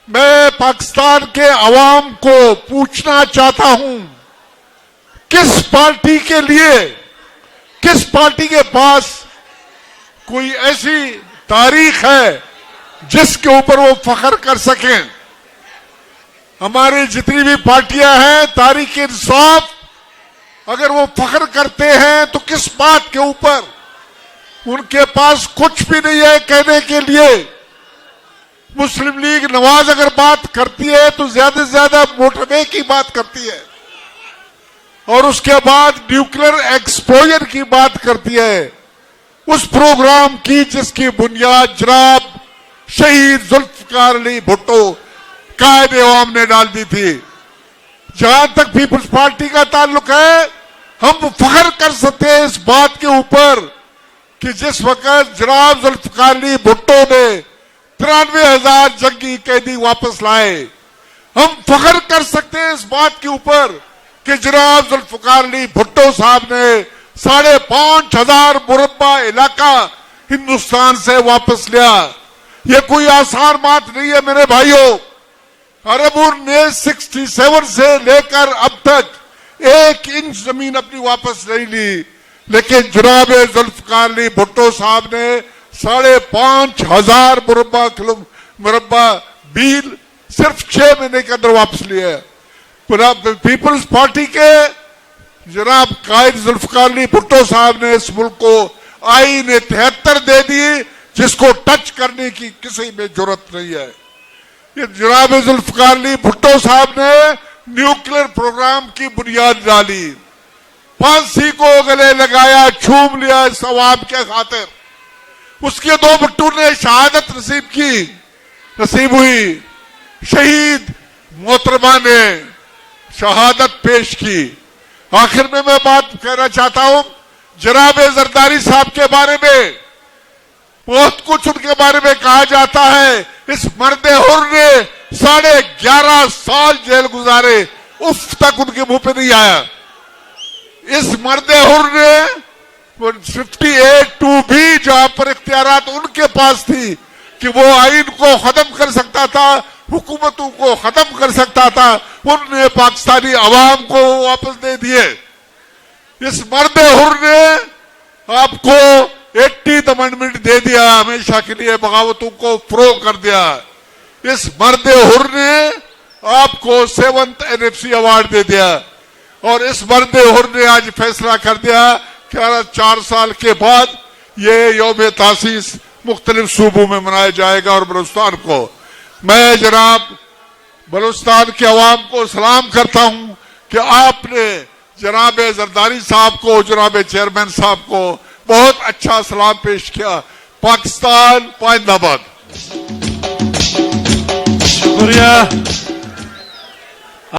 मैं पाकिस्तान के अवाम को पूछना चाहता हूं, किस पार्टी के लिए, किस पार्टी के पास कोई ऐसी तारीख है जिसके ऊपर वो फख्र कर सकें। हमारी जितनी भी पार्टियां हैं, तारीख इंसाफ, अगर वो फख्र करते हैं तो किस बात के ऊपर? उनके पास कुछ भी नहीं है कहने के लिए। मुस्लिम लीग नवाज अगर बात करती है तो ज्यादा से ज्यादा मोटरवे की बात करती है और उसके बाद न्यूक्लियर एक्सपोजर की बात करती है, उस प्रोग्राम की जिसकी बुनियाद जनाब शहीद जुल्फकार अली भुट्टो कायदे अवाम ने डाल दी थी। जहां तक पीपुल्स पार्टी का ताल्लुक है, हम फख्र कर सकते हैं इस बात के ऊपर कि जिस वक्त जनाब जुल्फकार अली भुट्टो ने 93,000 जंगी कैदी वापस लाए, हम फख्र कर सकते हैं इस बात के ऊपर कि जनाब जुल्फकार अली भुट्टो साहब ने 5,500 मुरब्बा इलाका हिंदुस्तान से वापस लिया। यह कोई आसान बात नहीं है मेरे भाइयों। अरबुर ने 67 से लेकर अब तक 1 इंच जमीन अपनी वापस नहीं ली, लेकिन जनाब जुल्फकार अली भुट्टो साहब ने 5,500 मुरब्बा बील सिर्फ 6 महीने के अंदर वापस लिया। पीपल्स पार्टी के जनाब कायद जुल्फकार अली भुट्टो साहब ने इस मुल्क को आईन 73 दे दी, जिसको टच करने की किसी में जरूरत नहीं है। ये जनाब जुल्फकार अली भुट्टो साहब ने न्यूक्लियर प्रोग्राम की बुनियाद डाली, फांसी को गले लगाया, छूम लिया इस अवाम के खातिर। उसके 2 भुट्टू ने शहादत नसीब हुई, शहीद मोहतरमा ने शहादत पेश की। आखिर में मैं बात कहना चाहता हूं, जनाब जरदारी साहब के बारे में बहुत कुछ उनके बारे में कहा जाता है। इस मर्द हुर ने 11.5 साल जेल गुजारे, उफ तक उनके मुंह पे नहीं आया। इस मर्द हुर ने 58(2) भी जहां पर इख्तियारात उनके पास थी कि वो आइन को खत्म कर सकता था, हुकूमतों को खत्म कर सकता था, उन्होंने पाकिस्तानी अवाम को वापस दे दिए। इस मर्द हुर ने आपको 80th अमेंडमेंट दे दिया, हमेशा के लिए बगावतों को फ्रो कर दिया। इस मर्द हुर ने आपको 7th NFC अवार्ड दे दिया और इस मर्द हुर ने आज फैसला कर दिया कि 4 साल के बाद ये यौम तासीस मुख्तलिफ सूबों में मनाया जाएगा। और बलूचिस्तान को, मैं जनाब बलूचिस्तान के अवाम को सलाम करता हूं कि आपने जनाब जरदारी साहब को, जनाब चेयरमैन साहब को बहुत अच्छा सलाम पेश किया। पाकिस्तान पाइंदाबाद। शुक्रिया।